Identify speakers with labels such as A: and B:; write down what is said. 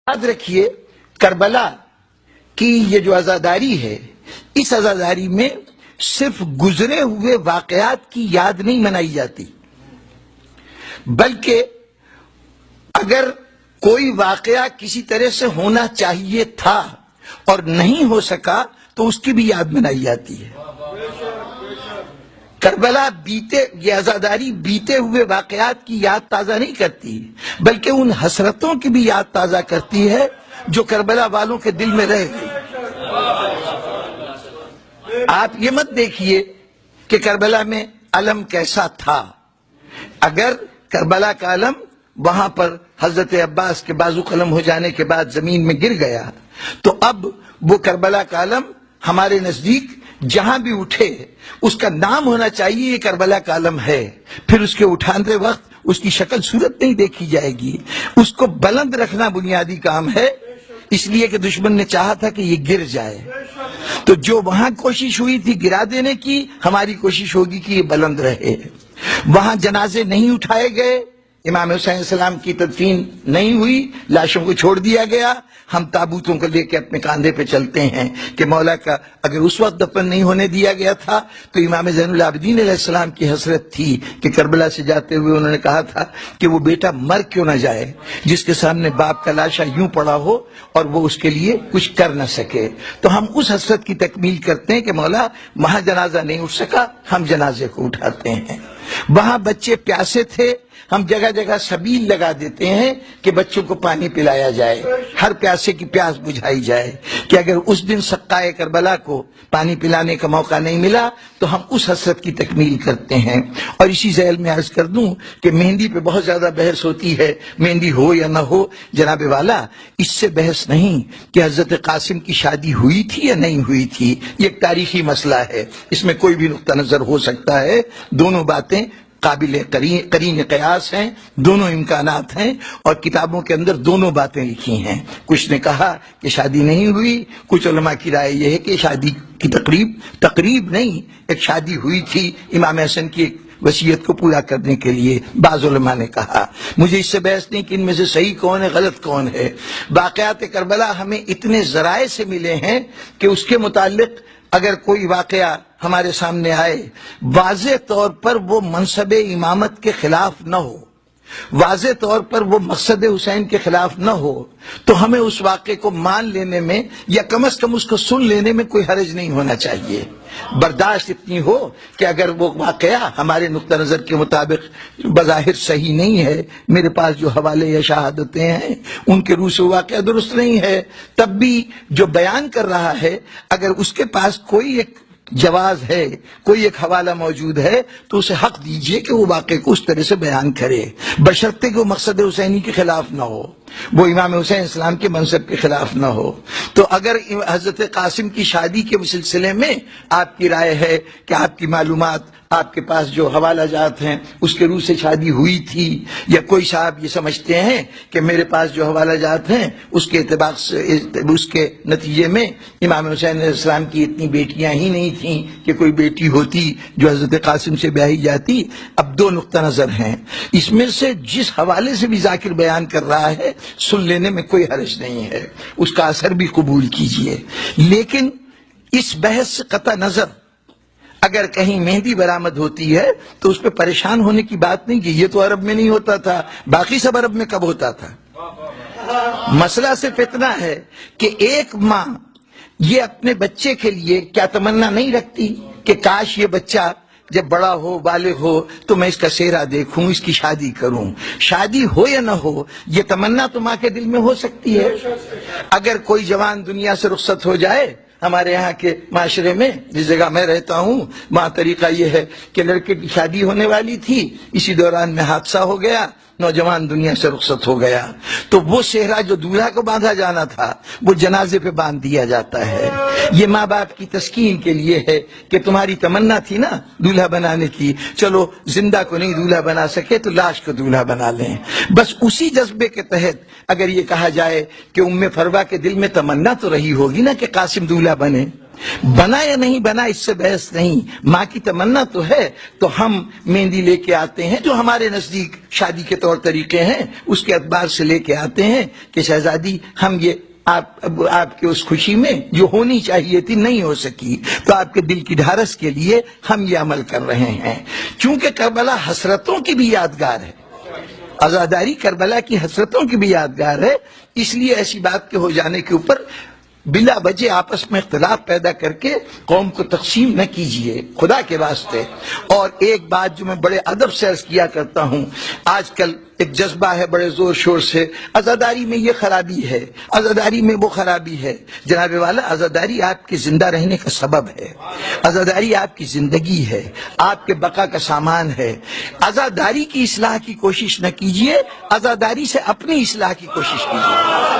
A: یاد رکھیے کربلا کی یہ جو عزاداری ہے، اس عزاداری میں صرف گزرے ہوئے واقعات کی یاد نہیں منائی جاتی، بلکہ اگر کوئی واقعہ کسی طرح سے ہونا چاہیے تھا اور نہیں ہو سکا تو اس کی بھی یاد منائی جاتی ہے۔ کربلا یہ عزاداری بیتے ہوئے واقعات کی یاد تازہ نہیں کرتی، بلکہ ان حسرتوں کی بھی یاد تازہ کرتی ہے جو کربلا والوں کے دل میں رہ گئی۔ آپ یہ مت دیکھیے کہ کربلا میں علم کیسا تھا، اگر کربلا کا علم وہاں پر حضرت عباس کے بازو قلم ہو جانے کے بعد زمین میں گر گیا تو اب وہ کربلا کا علم ہمارے نزدیک جہاں بھی اٹھے اس کا نام ہونا چاہیے یہ کربلا کا علم ہے، پھر اس کے اٹھانے وقت اس کی شکل صورت نہیں دیکھی جائے گی، اس کو بلند رکھنا بنیادی کام ہے، اس لیے کہ دشمن نے چاہا تھا کہ یہ گر جائے، تو جو وہاں کوشش ہوئی تھی گرا دینے کی، ہماری کوشش ہوگی کہ یہ بلند رہے۔ وہاں جنازے نہیں اٹھائے گئے، امام حسین علیہ السلام کی تدفین نہیں ہوئی، لاشوں کو چھوڑ دیا گیا، ہم تابوتوں کو لے کے اپنے کاندھے پہ چلتے ہیں کہ مولا کا اگر اس وقت دفن نہیں ہونے دیا گیا تھا تو امام زین العابدین علیہ السلام کی حسرت تھی کہ کربلا سے جاتے ہوئے انہوں نے کہا تھا کہ وہ بیٹا مر کیوں نہ جائے جس کے سامنے باپ کا لاشا یوں پڑا ہو اور وہ اس کے لیے کچھ کر نہ سکے، تو ہم اس حسرت کی تکمیل کرتے ہیں کہ مولا وہاں جنازہ نہیں اٹھ سکا، ہم جنازے کو اٹھاتے ہیں۔ وہاں بچے پیاسے تھے، ہم جگہ جگہ سبیل لگا دیتے ہیں کہ بچوں کو پانی پلایا جائے، ہر پیاسے کی پیاس بجھائی جائے، کہ اگر اس دن سقائے کربلا کو پانی پلانے کا موقع نہیں ملا تو ہم اس حسرت کی تکمیل کرتے ہیں۔ اور اسی ذیل میں عرض کر دوں کہ مہندی پہ بہت زیادہ بحث ہوتی ہے، مہندی ہو یا نہ ہو، جناب والا اس سے بحث نہیں کہ حضرت قاسم کی شادی ہوئی تھی یا نہیں ہوئی تھی، یہ ایک تاریخی مسئلہ ہے، اس میں کوئی بھی نقطہ نظر ہو سکتا ہے، دونوں باتیں قابل قرین قیاس ہیں، دونوں امکانات ہیں اور کتابوں کے اندر دونوں باتیں لکھی ہیں۔ کچھ نے کہا کہ شادی نہیں ہوئی، کچھ علماء کی رائے یہ ہے کہ شادی کی تقریب نہیں، ایک شادی ہوئی تھی امام حسن کی ایک وصیت کو پورا کرنے کے لیے، بعض علماء نے کہا۔ مجھے اس سے بحث نہیں کہ ان میں سے صحیح کون ہے غلط کون ہے، واقعات کربلا ہمیں اتنے ذرائع سے ملے ہیں کہ اس کے متعلق اگر کوئی واقعہ ہمارے سامنے آئے واضح طور پر وہ منصب امامت کے خلاف نہ ہو، واضح طور پر وہ مقصد حسین کے خلاف نہ ہو، تو ہمیں اس واقعے کو مان لینے میں یا کم از کم اس کو سن لینے میں کوئی حرج نہیں ہونا چاہیے۔ برداشت اتنی ہو کہ اگر وہ واقعہ ہمارے نقطہ نظر کے مطابق بظاہر صحیح نہیں ہے، میرے پاس جو حوالے یا شہادتیں ہیں ان کے روح سے واقعہ درست نہیں ہے، تب بھی جو بیان کر رہا ہے اگر اس کے پاس کوئی ایک جواز ہے، کوئی ایک حوالہ موجود ہے تو اسے حق دیجئے کہ وہ واقعے کو اس طرح سے بیان کرے، بشرطے کہ وہ مقصد حسینی کے خلاف نہ ہو، وہ امام حسین اسلام کے منصب کے خلاف نہ ہو۔ تو اگر حضرت قاسم کی شادی کے سلسلے میں آپ کی رائے ہے کہ آپ کی معلومات، آپ کے پاس جو حوالہ جات ہیں اس کے روح سے شادی ہوئی تھی، یا کوئی صاحب یہ سمجھتے ہیں کہ میرے پاس جو حوالہ جات ہیں اس کے اعتبار سے اس کے نتیجے میں امام حسین علیہ السلام کی اتنی بیٹیاں ہی نہیں تھیں کہ کوئی بیٹی ہوتی جو حضرت قاسم سے بیاہی جاتی، اب دو نقطہ نظر ہیں، اس میں سے جس حوالے سے بھی ذاکر بیان کر رہا ہے سن لینے میں کوئی حرج نہیں ہے، اس کا اثر بھی قبول کیجئے، لیکن اس بحث سے قطع نظر اگر کہیں مہندی برآمد ہوتی ہے تو اس پہ پریشان ہونے کی بات نہیں کہ یہ تو عرب میں نہیں ہوتا تھا، باقی سب عرب میں کب ہوتا تھا۔ مسئلہ صرف اتنا ہے کہ ایک ماں یہ اپنے بچے کے لیے کیا تمنا نہیں رکھتی کہ کاش یہ بچہ جب بڑا ہو، بالغ ہو تو میں اس کا سہرا دیکھوں، اس کی شادی کروں، شادی ہو یا نہ ہو یہ تمنا تو ماں کے دل میں ہو سکتی ہے۔ اگر کوئی جوان دنیا سے رخصت ہو جائے، ہمارے یہاں کے معاشرے میں جس جگہ میں رہتا ہوں وہاں طریقہ یہ ہے کہ لڑکے کی شادی ہونے والی تھی، اسی دوران میں حادثہ ہو گیا، نوجوان دنیا سے رخصت ہو گیا، تو وہ صحرا جو دولہا کو باندھا جانا تھا وہ جنازے پہ باندھ دیا جاتا ہے۔ یہ ماں باپ کی تسکین کے لیے ہے کہ تمہاری تمنا تھی نا دولہا بنانے کی، چلو زندہ کو نہیں دولہا بنا سکے تو لاش کو دولہا بنا لیں۔ بس اسی جذبے کے تحت اگر یہ کہا جائے کہ ام فروا کے دل میں تمنا تو رہی ہوگی نا کہ قاسم دولہا بنے، بنا یا نہیں بنا اس سے بحث نہیں، ماں کی تمنا تو ہے، تو ہم مہندی لے کے آتے ہیں جو ہمارے نزدیک شادی کے طور طریقے ہیں، اس کے اعتبار سے لے کے آتے ہیں کہ شہزادی ہم یہ آپ کے اس خوشی میں جو ہونی چاہیے تھی نہیں ہو سکی، تو آپ کے دل کی ڈھارس کے لیے ہم یہ عمل کر رہے ہیں۔ چونکہ کربلا حسرتوں کی بھی یادگار ہے، عزاداری کربلا کی حسرتوں کی بھی یادگار ہے، اس لیے ایسی بات کے ہو جانے کے اوپر بلا وجہ آپس میں اختلاف پیدا کر کے قوم کو تقسیم نہ کیجیے خدا کے واسطے۔ اور ایک بات جو میں بڑے ادب سے عرض کیا کرتا ہوں، آج کل ایک جذبہ ہے بڑے زور شور سے، عزاداری میں یہ خرابی ہے، عزاداری میں وہ خرابی ہے۔ جناب والا، عزاداری آپ کے زندہ رہنے کا سبب ہے، عزاداری آپ کی زندگی ہے، آپ کے بقا کا سامان ہے۔ عزاداری کی اصلاح کی کوشش نہ کیجیے، عزاداری سے اپنی اصلاح کی کوشش کیجیے۔